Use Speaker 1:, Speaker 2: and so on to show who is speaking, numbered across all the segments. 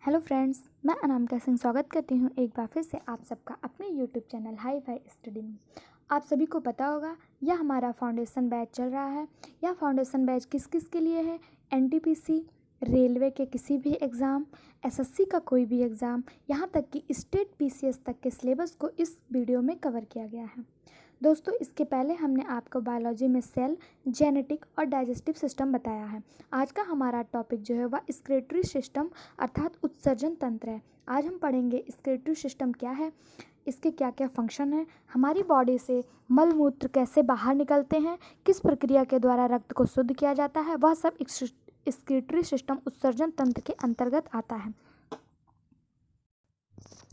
Speaker 1: Hello friends, मैं अनामिका सिंह स्वागत करती हूँ एक बार फिर से आप सबका अपने YouTube channel hi fi study में। आप सभी को पता होगा यह हमारा फाउंडेशन बैच चल रहा है। यह फाउंडेशन बैच किस किस के लिए है? एनटीपीसी, रेलवे के किसी भी एग्ज़ाम, एसएससी का कोई भी एग्ज़ाम, यहाँ तक कि स्टेट पीसीएस तक के सिलेबस को इस वीडियो में कवर किया गया है। दोस्तों, इसके पहले हमने आपको बायोलॉजी में सेल, जेनेटिक और डाइजेस्टिव सिस्टम बताया है। आज का हमारा टॉपिक जो है वह एक्सक्रीटरी सिस्टम अर्थात उत्सर्जन तंत्र है। आज हम पढ़ेंगे एक्सक्रीटरी सिस्टम क्या है, इसके क्या क्या फंक्शन है, हमारी बॉडी से मल मूत्र कैसे बाहर निकलते हैं, किस प्रक्रिया के द्वारा रक्त को शुद्ध किया जाता है, वह सब एक्सक्रीटरी सिस्टम उत्सर्जन तंत्र के अंतर्गत आता है।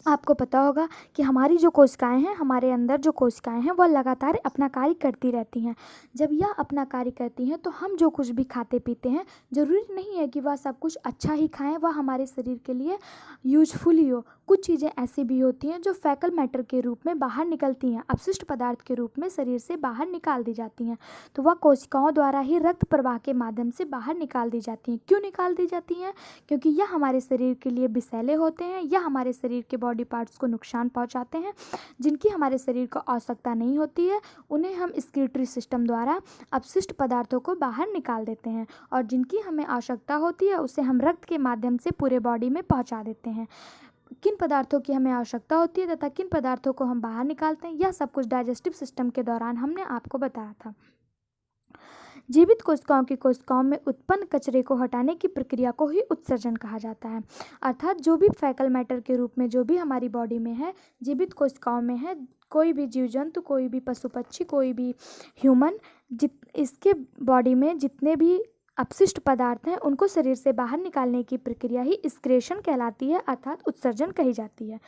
Speaker 1: आपको पता होगा कि हमारी जो कोशिकाएं हैं, हमारे अंदर जो कोशिकाएं हैं वह लगातार अपना कार्य करती रहती हैं। जब यह अपना कार्य करती हैं तो हम जो कुछ भी खाते पीते हैं, ज़रूरी नहीं है कि वह सब कुछ अच्छा ही खाएं, वह हमारे शरीर के लिए यूजफुल ही हो। कुछ चीज़ें ऐसी भी होती हैं जो फैकल मैटर के रूप में बाहर निकलती हैं, अपशिष्ट पदार्थ के रूप में शरीर से बाहर निकाल दी जाती हैं। तो वह कोशिकाओं द्वारा ही रक्त प्रवाह के माध्यम से बाहर निकाल दी जाती हैं। क्यों निकाल दी जाती हैं? क्योंकि यह हमारे शरीर के लिए विषैले होते हैं, यह हमारे शरीर के बॉडी पार्ट्स को नुकसान पहुंचाते हैं। जिनकी हमारे शरीर को आवश्यकता नहीं होती है उन्हें हम एक्सक्रीटरी सिस्टम द्वारा अपशिष्ट पदार्थों को बाहर निकाल देते हैं, और जिनकी हमें आवश्यकता होती है उसे हम रक्त के माध्यम से पूरे बॉडी में पहुंचा देते हैं। किन पदार्थों की हमें आवश्यकता होती है तथा किन पदार्थों को हम बाहर निकालते हैं, यह सब कुछ डाइजेस्टिव सिस्टम के दौरान हमने आपको बताया था। जीवित कोशिकाओं की कोशिकाओं में उत्पन्न कचरे को हटाने की प्रक्रिया को ही उत्सर्जन कहा जाता है। अर्थात जो भी फैकल मैटर के रूप में जो भी हमारी बॉडी में है, जीवित कोशिकाओं में है, कोई भी जीव जंतु, कोई भी पशु पक्षी, कोई भी ह्यूमन, इसके बॉडी में जितने भी अपशिष्ट पदार्थ हैं उनको शरीर से बाहर निकालने की प्रक्रिया ही एक्सक्रीशन कहलाती है, अर्थात उत्सर्जन कही जाती है।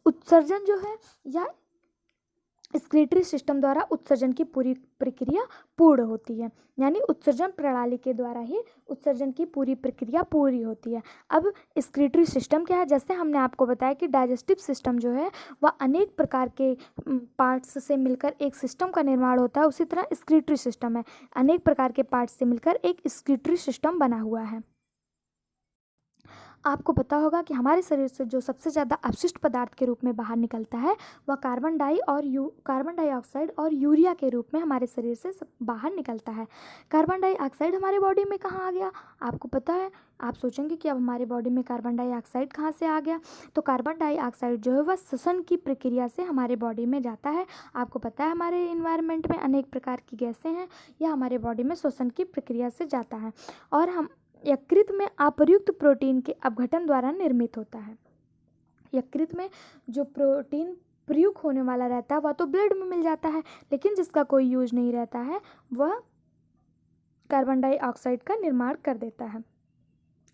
Speaker 1: उत्सर्जन जो है या एक्सक्रीटरी सिस्टम द्वारा उत्सर्जन की पूरी प्रक्रिया पूर्ण होती है, यानी उत्सर्जन प्रणाली के द्वारा ही उत्सर्जन की पूरी प्रक्रिया पूरी होती है। अब एक्सक्रीटरी सिस्टम क्या है? जैसे हमने आपको बताया कि डाइजेस्टिव सिस्टम जो है वह अनेक प्रकार के पार्ट्स से मिलकर एक सिस्टम का निर्माण होता है, उसी तरह एक्सक्रीटरी सिस्टम है, अनेक प्रकार के पार्ट्स से मिलकर एक एक्सक्रीटरी सिस्टम बना हुआ है। आपको पता होगा कि हमारे शरीर से जो सबसे ज़्यादा अपशिष्ट पदार्थ के रूप में बाहर निकलता है वह कार्बन डाइऑक्साइड और यूरिया के रूप में हमारे शरीर से बाहर निकलता है। कार्बन डाइऑक्साइड हमारे बॉडी में कहाँ आ गया? आपको पता है? आप सोचेंगे कि अब हमारे बॉडी में कार्बन डाइऑक्साइड कहाँ से आ गया? तो कार्बन डाइऑक्साइड जो है वह श्वसन की प्रक्रिया से हमारे बॉडी में जाता है। आपको पता है हमारे इन्वायरमेंट में अनेक प्रकार की गैसें हैं, यह हमारे बॉडी में श्वसन की प्रक्रिया से जाता है, और हम यकृत में अप्रयुक्त प्रोटीन के अपघटन द्वारा निर्मित होता है। यकृत में जो प्रोटीन प्रयुक्त होने वाला रहता है वह तो ब्लड में मिल जाता है, लेकिन जिसका कोई यूज नहीं रहता है वह कार्बन डाइऑक्साइड का निर्माण कर देता है।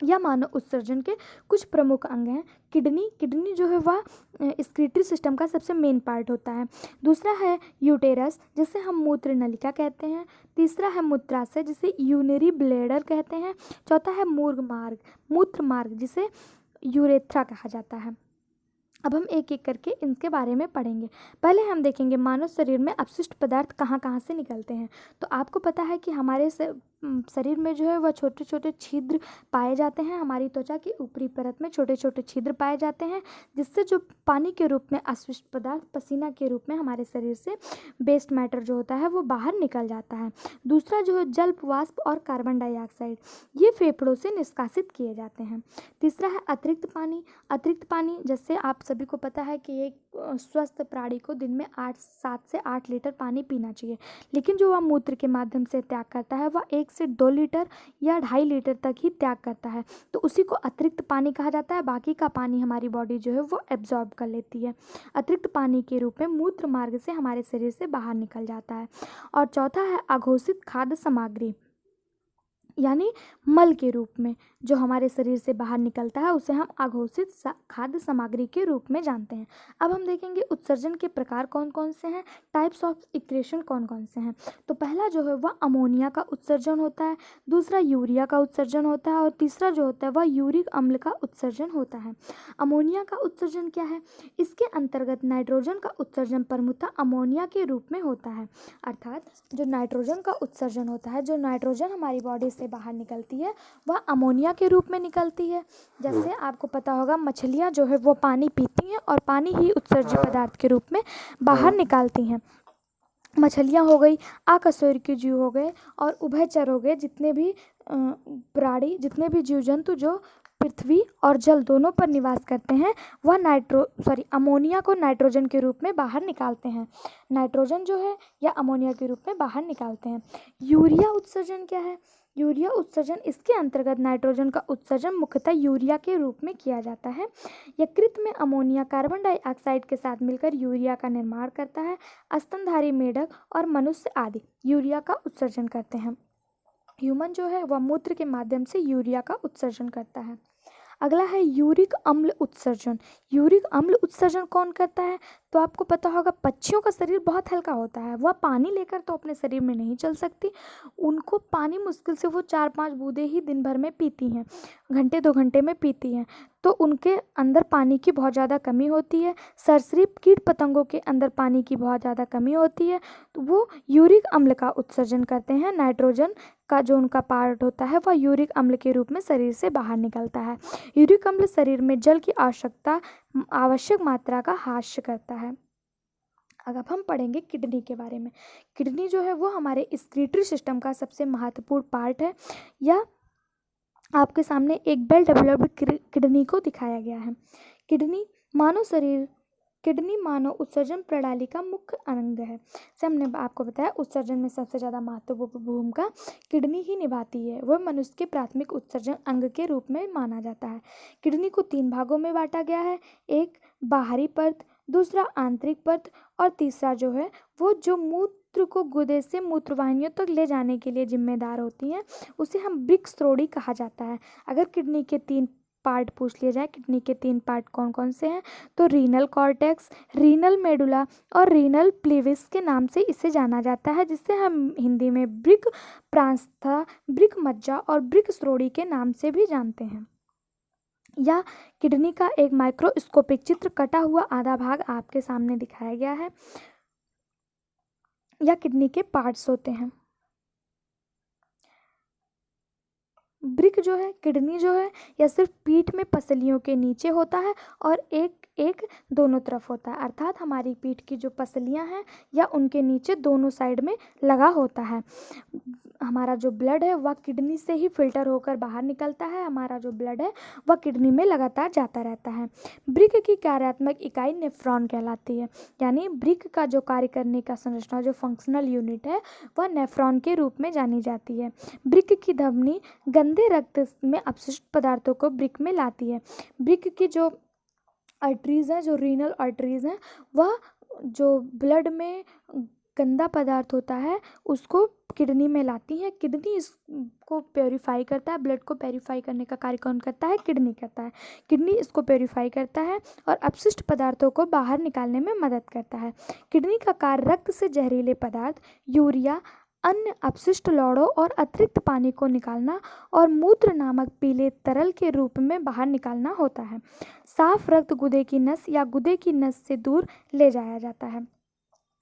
Speaker 1: यह मानव उत्सर्जन के कुछ प्रमुख अंग हैं। किडनी जो है वह एक्सक्रीटरी सिस्टम का सबसे मेन पार्ट होता है। दूसरा है यूटेरस, जिसे हम मूत्र नलिका कहते हैं। तीसरा है मूत्राशय, जिसे यूरिनरी ब्लैडर कहते हैं। चौथा है मूत्र मार्ग, जिसे यूरेथ्रा कहा जाता है। अब हम एक एक करके इनके बारे में पढ़ेंगे। पहले हम देखेंगे मानव शरीर में अपशिष्ट पदार्थ कहाँ कहाँ से निकलते हैं। तो आपको पता है कि हमारे शरीर में जो है वह छोटे छोटे छिद्र पाए जाते हैं। हमारी त्वचा की ऊपरी परत में छोटे छोटे छिद्र पाए जाते हैं, जिससे जो पानी के रूप में अपशिष्ट पदार्थ पसीना के रूप में हमारे शरीर से वेस्ट मैटर जो होता है वो बाहर निकल जाता है। दूसरा जो है जल वाष्प और कार्बन डाइऑक्साइड, ये फेफड़ों से निष्कासित किए जाते हैं। तीसरा है अतिरिक्त पानी, जैसे आप सभी को पता है कि एक स्वस्थ प्राणी को दिन में 7 से 8 लीटर पानी पीना चाहिए, लेकिन जो वह मूत्र के माध्यम से त्याग करता है वह 1 से 2 लीटर या 2.5 लीटर तक ही त्याग करता है, तो उसी को अतिरिक्त पानी कहा जाता है। बाकी का पानी हमारी बॉडी जो है वो एब्जॉर्ब कर लेती है, अतिरिक्त पानी के रूप में मूत्र मार्ग से हमारे शरीर से बाहर निकल जाता है। और चौथा है अघोषित खाद्य सामग्री, यानी मल के रूप में जो हमारे शरीर से बाहर निकलता है उसे हम अघोषित खाद्य सामग्री के रूप में जानते हैं। अब हम देखेंगे उत्सर्जन के प्रकार कौन कौन से हैं, टाइप्स ऑफ एक्सक्रीशन कौन कौन से हैं। तो पहला जो है वह अमोनिया का उत्सर्जन होता है, दूसरा यूरिया का उत्सर्जन होता है, और तीसरा जो होता है वह यूरिक अम्ल का उत्सर्जन होता है। अमोनिया का उत्सर्जन क्या है? इसके अंतर्गत नाइट्रोजन का उत्सर्जन प्रमुखतः अमोनिया के रूप में होता है। अर्थात जो नाइट्रोजन का उत्सर्जन होता है, जो नाइट्रोजन हमारी बॉडी से बाहर निकलती है वह अमोनिया अमोनिया के रूप में निकलती है। जैसे आपको पता होगा मछलियाँ जो है वो पानी पीती हैं और पानी ही उत्सर्जी पदार्थ के रूप में बाहर निकालती हैं। मछलियाँ हो गई, अकशेरुकी जीव हो गए और उभयचर हो गए, जितने भी प्राणी, जितने भी जीव जंतु जो पृथ्वी और जल दोनों पर निवास करते हैं, वह अमोनिया को नाइट्रोजन के रूप में बाहर निकालते हैं। नाइट्रोजन जो है या अमोनिया के रूप में बाहर निकालते हैं। यूरिया उत्सर्जन क्या है? यूरिया उत्सर्जन, इसके अंतर्गत नाइट्रोजन का उत्सर्जन मुख्यतः यूरिया के रूप में किया जाता है। यकृत में अमोनिया कार्बन डाइऑक्साइड के साथ मिलकर यूरिया का निर्माण करता है। स्तनधारी मेढक और मनुष्य आदि यूरिया का उत्सर्जन करते हैं। ह्यूमन जो है वह मूत्र के माध्यम से यूरिया का उत्सर्जन करता है। अगला है यूरिक अम्ल उत्सर्जन। यूरिक अम्ल उत्सर्जन कौन करता है? तो आपको पता होगा पक्षियों का शरीर बहुत हल्का होता है, वह पानी लेकर तो अपने शरीर में नहीं चल सकती। उनको पानी मुश्किल से वो 4-5 बूंदें ही दिन भर में पीती हैं, घंटे 2 घंटे में पीती हैं, तो उनके अंदर पानी की बहुत ज़्यादा कमी होती है। सरीसृप कीट पतंगों के अंदर पानी की बहुत ज़्यादा कमी होती है, तो वो यूरिक अम्ल का उत्सर्जन करते हैं। नाइट्रोजन का जो उनका पार्ट होता है वह यूरिक अम्ल के रूप में शरीर से बाहर निकलता है। यूरिक अम्ल शरीर में जल की आवश्यक मात्रा का ह्रास करता है। अब हम पढ़ेंगे किडनी के बारे में। किडनी जो है वो हमारे स्क्रीटरी सिस्टम का सबसे महत्वपूर्ण पार्ट है। या आपके सामने एक वेल डेवलप्ड किडनी को दिखाया गया है। किडनी मानव उत्सर्जन प्रणाली का मुख्य अंग है। से हमने आपको बताया उत्सर्जन में सबसे ज़्यादा महत्वपूर्ण भूमिका किडनी ही निभाती है। वह मनुष्य के प्राथमिक उत्सर्जन अंग के रूप में माना जाता है। किडनी को 3 भागों में बांटा गया है, एक बाहरी परत, दूसरा आंतरिक परत और तीसरा जो है वो जो मूत्र को गुदे से मूत्रवाहिनियों तक ले जाने के लिए जिम्मेदार होती हैं, उसे हम वृक्कश्रोणि कहा जाता है। अगर किडनी के 3 पार्ट पूछ लिए जाए, किडनी के 3 पार्ट कौन कौन से हैं, तो रीनल कॉर्टेक्स, रीनल मेडुला और रीनल प्लेविस के नाम से इसे जाना जाता है, जिसे हम हिंदी में वृक्क प्रांतस्था, वृक्क मज्जा और वृक्कश्रोणि के नाम से भी जानते हैं। या किडनी का एक माइक्रोस्कोपिक चित्र कटा हुआ आधा भाग आपके सामने दिखाया गया है। या किडनी के पार्ट्स होते हैं। वृक्क जो है, किडनी जो है, यह सिर्फ पीठ में पसलियों के नीचे होता है और एक दोनों तरफ होता है, अर्थात हमारी पीठ की जो पसलियां हैं या उनके नीचे दोनों साइड में लगा होता है। हमारा जो ब्लड है वह किडनी से ही फिल्टर होकर बाहर निकलता है। हमारा जो ब्लड है वह किडनी में लगातार जाता रहता है। वृक्क की कार्यात्मक इकाई नेफ्रॉन कहलाती है। यानी वृक्क का जो कार्य करने का संरचना, जो फंक्शनल यूनिट है, वह नेफ्रॉन के रूप में जानी जाती है। वृक्क की धमनी गंदे रक्त में अपशिष्ट पदार्थों को वृक्क में लाती है। वृक्क की जो आर्टरीज़ हैं, जो रीनल आर्टरीज़ हैं, वह जो ब्लड में गंदा पदार्थ होता है उसको किडनी में लाती हैं। किडनी इसको प्योरीफाई करता है। ब्लड को प्योरीफाई करने का कार्य कौन करता है? किडनी करता है। किडनी इसको प्योरीफाई करता है और अपशिष्ट पदार्थों को बाहर निकालने में मदद करता है। किडनी का कार्य रक्त से जहरीले पदार्थ, यूरिया, अन्य अपशिष्ट लौड़ों और अतिरिक्त पानी को निकालना और मूत्र नामक पीले तरल के रूप में बाहर निकालना होता है। साफ रक्त गुदे की नस या गुदे की नस से दूर ले जाया जाता है।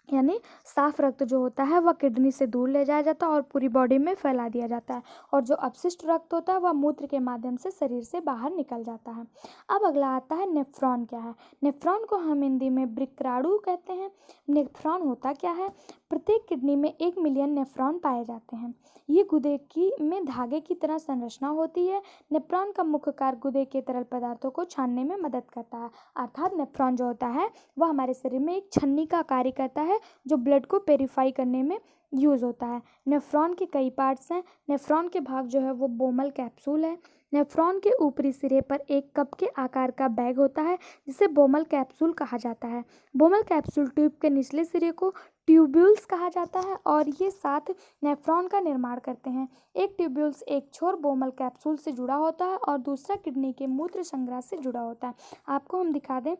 Speaker 1: यानी साफ रक्त जो होता है वह किडनी से दूर ले जाया जाता है और पूरी बॉडी में फैला दिया जाता है, और जो अपशिष्ट रक्त होता है वह मूत्र के माध्यम से शरीर से बाहर निकल जाता है। अब अगला आता है नेफ्रॉन क्या है। नेफ्रॉन को हम हिंदी में वृक्कराणु कहते हैं। नेफ्रॉन होता क्या है? प्रत्येक किडनी में 1 मिलियन नेफ्रॉन पाए जाते हैं। ये गुदे की में धागे की तरह संरचना होती है। नेफ्रॉन का मुख्य कार्य गुदे के तरल पदार्थों को छानने में मदद करता है, अर्थात नेफ्रॉन जो होता है वह हमारे शरीर में एक छन्नी का कार्य करता है जो ब्लड को प्योरीफाई करने में यूज़ होता है। नेफ्रॉन के कई पार्ट्स हैं। नेफ्रॉन के भाग जो है वो बोमल कैप्सूल है। नेफ्रॉन के ऊपरी सिरे पर एक कप के आकार का बैग होता है जिसे बोमल कैप्सूल कहा जाता है। बोमल कैप्सूल ट्यूब के निचले सिरे को ट्यूब्यूल्स कहा जाता है और ये 7 नेफ्रॉन का निर्माण करते हैं। एक ट्यूब्यूल्स एक छोर बोमल कैप्सूल से जुड़ा होता है और दूसरा किडनी के मूत्र संग्रह से जुड़ा होता है। आपको हम दिखा दें,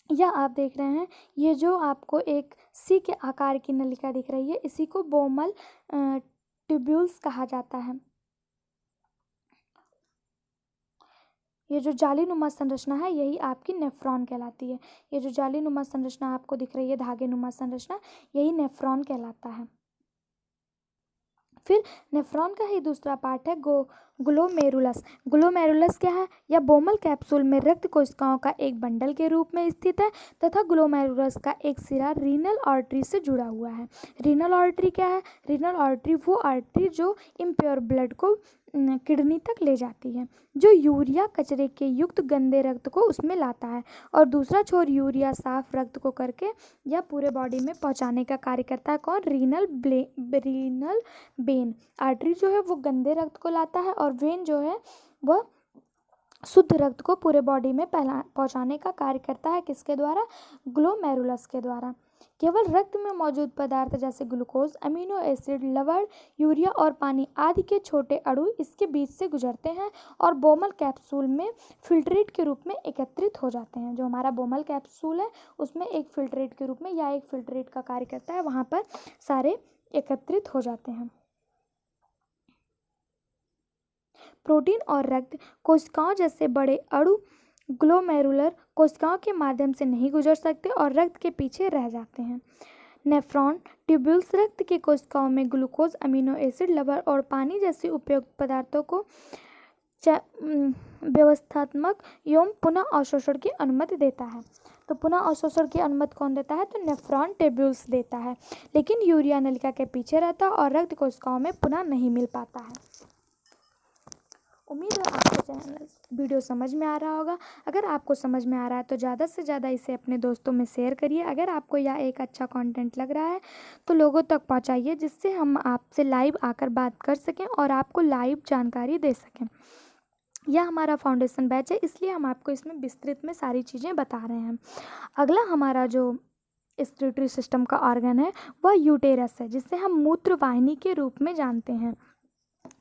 Speaker 1: या आप देख रहे हैं ये जो आपको एक सी के आकार की नलिका दिख रही है, इसी को बोमल ट्यूब्यूल्स कहा जाता है। ये जो जालीनुमा संरचना है यही आपकी नेफ्रॉन कहलाती है। ये जो जालीनुमा संरचना आपको दिख रही है, धागे नुमा संरचना, यही नेफ्रॉन कहलाता है। फिर नेफ्रॉन का ही दूसरा पार्ट है ग्लोमेरुलस। ग्लोमेरुलस क्या है? यह बोमल कैप्सूल में रक्त कोशिकाओं का एक बंडल के रूप में स्थित है तथा ग्लोमेरुलस का एक सिरा रीनल आर्टरी से जुड़ा हुआ है। रीनल आर्टरी क्या है? रीनल आर्टरी वो आर्टरी जो इम्प्योर ब्लड को किडनी तक ले जाती है, जो यूरिया कचरे के युक्त गंदे रक्त को उसमें लाता है और दूसरा छोर यूरिया साफ रक्त को करके यह पूरे बॉडी में पहुंचाने का कार्य करता है। कौन? Renal vein. आर्टरी जो है वो गंदे रक्त को लाता है और वेन जो है वह शुद्ध रक्त को पूरे बॉडी में पहुंचाने का कार्य करता है। किसके द्वारा? ग्लोमेरुलस के द्वारा। केवल रक्त में मौजूद पदार्थ जैसे ग्लूकोज, अमीनो एसिड, लवण, यूरिया और पानी आदि के छोटे अणु इसके बीच से गुजरते हैं और बोमल कैप्सूल में फिल्ट्रेट के रूप में एकत्रित हो जाते हैं। जो हमारा बोमल कैप्सूल है उसमें एक फिल्ट्रेट के रूप में या एक फिल्ट्रेट का कार्य करता है, वहाँ पर सारे एकत्रित हो जाते हैं। प्रोटीन और रक्त कोशिकाओं जैसे बड़े अणु ग्लोमेरुलर कोशिकाओं के माध्यम से नहीं गुजर सकते और रक्त के पीछे रह जाते हैं। नेफ्रॉन ट्यूब्यूल्स रक्त के कोशिकाओं में ग्लूकोज, अमीनो एसिड, लवण और पानी जैसे उपयुक्त पदार्थों को व्यवस्थात्मक एवं पुनः अवशोषण की अनुमति देता है। तो पुनः अवशोषण की अनुमति कौन देता है? तो नेफ्रॉन ट्यूब्यूल्स देता है, लेकिन यूरिया नलिका के पीछे रहता है और रक्त कोशिकाओं में पुनः नहीं मिल पाता है। उम्मीद है आपको चैनल वीडियो समझ में आ रहा होगा। अगर आपको समझ में आ रहा है तो ज़्यादा से ज़्यादा इसे अपने दोस्तों में शेयर करिए। अगर आपको यह एक अच्छा कंटेंट लग रहा है तो लोगों तक पहुंचाइए, जिससे हम आपसे लाइव आकर बात कर सकें और आपको लाइव जानकारी दे सकें। यह हमारा फाउंडेशन बैच है, इसलिए हम आपको इसमें विस्तृत में सारी चीज़ें बता रहे हैं। अगला हमारा जो एक्सक्रीटरी सिस्टम का ऑर्गन है वह यूटेरस है, जिसे हम मूत्र वाहिनी के रूप में जानते हैं।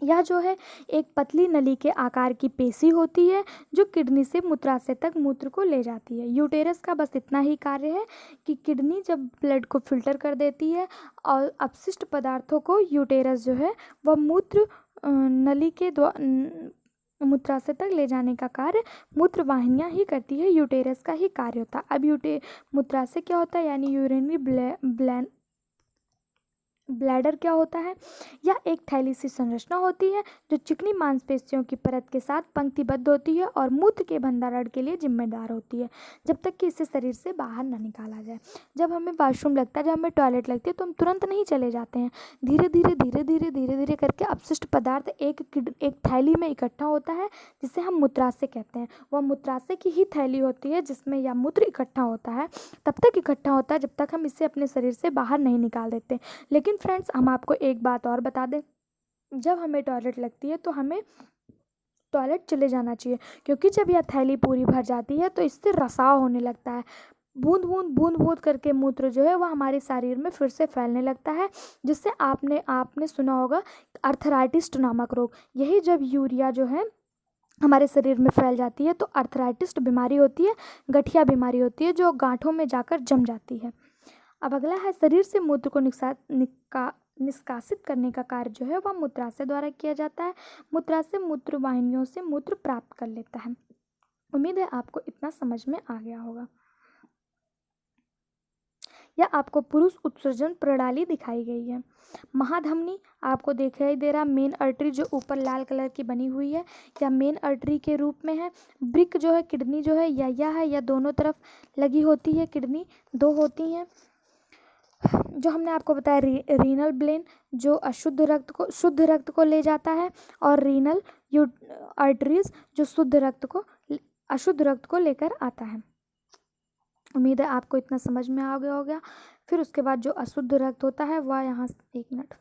Speaker 1: यह जो है एक पतली नली के आकार की पेशी होती है जो किडनी से मूत्राशय तक मूत्र को ले जाती है। यूटेरस का बस इतना ही कार्य है कि किडनी जब ब्लड को फिल्टर कर देती है और अपशिष्ट पदार्थों को यूटेरस जो है वह मूत्र नली के मूत्राशय तक ले जाने का कार्य मूत्र वाहिनियाँ ही करती है। यूटेरस का ही कार्य होता है। अब मूत्राशय क्या होता है, यानी यूरिनरी ब्लैडर क्या होता है? यह एक थैली सी संरचना होती है जो चिकनी मांसपेशियों की परत के साथ पंक्तिबद्ध होती है और मूत्र के भंडारण के लिए जिम्मेदार होती है, जब तक कि इसे शरीर से बाहर न निकाला जाए। जब हमें वॉशरूम लगता है, जब हमें टॉयलेट लगती है तो हम तुरंत नहीं चले जाते हैं। धीरे धीरे करके अपशिष्ट पदार्थ एक थैली में इकट्ठा होता है, जिसे हम मूत्राशय कहते हैं। वह मूत्राशय की ही थैली होती है जिसमें यह मूत्र इकट्ठा होता है। तब तक इकट्ठा होता है जब तक हम इसे अपने शरीर से बाहर नहीं निकाल देते। लेकिन फ्रेंड्स, हम आपको एक बात और बता दें, जब हमें टॉयलेट लगती है तो हमें टॉयलेट चले जाना चाहिए, क्योंकि जब यह थैली पूरी भर जाती है तो इससे रसाव होने लगता है। बूंद बूंद करके मूत्र जो है वह हमारे शरीर में फिर से फैलने लगता है, जिससे आपने सुना होगा आर्थराइटिस नामक रोग। यही जब यूरिया जो है हमारे शरीर में फैल जाती है तो आर्थराइटिस बीमारी होती है, गठिया बीमारी होती है जो गांठों में जाकर जम जाती है। अब अगला है, शरीर से मूत्र को निष्कासित करने का कार्य जो है वह मूत्राशय द्वारा किया जाता है। मूत्राशय मूत्र वाहिनियों से मूत्र प्राप्त कर लेता है। उम्मीद है आपको इतना समझ में आ गया होगा। यह आपको पुरुष उत्सर्जन प्रणाली दिखाई गई है। महाधमनी आपको दिखाई दे रहा, मेन आर्टरी जो ऊपर लाल कलर की बनी हुई है या मेन आर्टरी के रूप में है। ब्रिक जो है किडनी जो है यह है, या दोनों तरफ लगी होती है। किडनी दो होती हैं। जो हमने आपको बताया रीनल ब्लेन जो शुद्ध रक्त को ले जाता है, और रीनल आर्टरीज जो अशुद्ध रक्त को लेकर आता है। उम्मीद है आपको इतना समझ में आ गया होगा। फिर उसके बाद जो अशुद्ध रक्त होता है वह यहाँ, एक मिनट,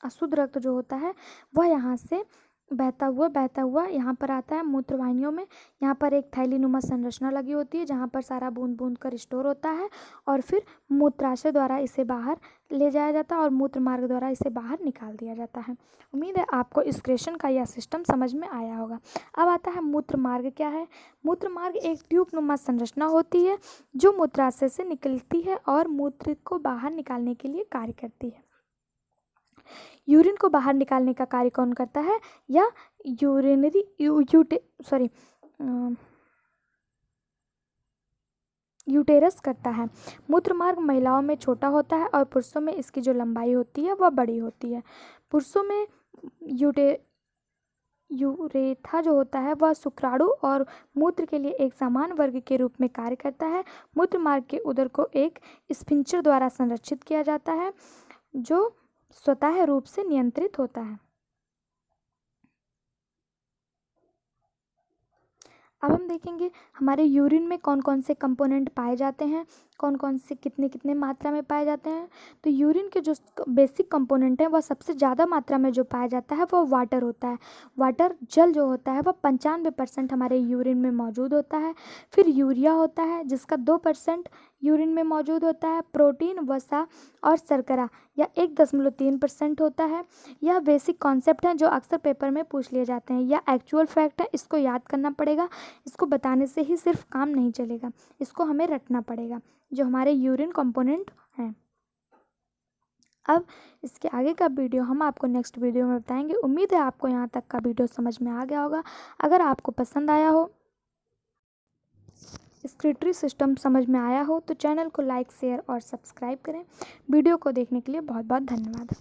Speaker 1: अशुद्ध रक्त जो होता है वह यहाँ से बहता हुआ यहाँ पर आता है मूत्र वाहिनियों में। यहाँ पर एक थैलीनुमा संरचना लगी होती है जहाँ पर सारा बूंद बूंद कर स्टोर होता है, और फिर मूत्राशय द्वारा इसे बाहर ले जाया जाता है और मूत्र मार्ग द्वारा इसे बाहर निकाल दिया जाता है। उम्मीद है आपको एक्सक्रीशन का यह सिस्टम समझ में आया होगा। अब आता है मूत्र मार्ग क्या है। मूत्र मार्ग एक ट्यूबनुमा संरचना होती है जो मूत्राशय से निकलती है और मूत्र को बाहर निकालने के लिए कार्य करती है। यूरिन को बाहर निकालने का कार्य कौन करता है? या यूटेरस करता है। मूत्रमार्ग महिलाओं में छोटा होता है और पुरुषों में इसकी जो लंबाई होती है वह बड़ी होती है। पुरुषों में यूरेथा जो होता है वह शुक्राणु और मूत्र के लिए एक समान वर्ग के रूप में कार्य करता है। मूत्र मार्ग के उदर को एक स्फिंक्टर द्वारा संरक्षित किया जाता है जो स्वतः रूप से नियंत्रित होता है। अब हम देखेंगे हमारे यूरिन में कौन कौन से कंपोनेंट पाए जाते हैं, कौन कौन से कितने कितने मात्रा में पाए जाते हैं। तो यूरिन के जो बेसिक कंपोनेंट हैं वह सबसे ज़्यादा मात्रा में जो पाया जाता है वह वाटर होता है। वाटर जल जो होता है वह 95% हमारे यूरिन में मौजूद होता है। फिर यूरिया होता है जिसका 2% यूरिन में मौजूद होता है। प्रोटीन, वसा और शर्करा या 1.3% होता है। यह बेसिक कॉन्सेप्ट हैं जो अक्सर पेपर में पूछ लिए जाते हैं या एक्चुअल फैक्ट है, इसको याद करना पड़ेगा। इसको बताने से ही सिर्फ काम नहीं चलेगा, इसको हमें रटना पड़ेगा जो हमारे यूरिन कंपोनेंट हैं। अब इसके आगे का वीडियो हम आपको नेक्स्ट वीडियो में बताएंगे। उम्मीद है आपको यहाँ तक का वीडियो समझ में आ गया होगा। अगर आपको पसंद आया हो, एक्सक्रीटरी सिस्टम समझ में आया हो तो चैनल को लाइक, शेयर और सब्सक्राइब करें। वीडियो को देखने के लिए बहुत बहुत धन्यवाद।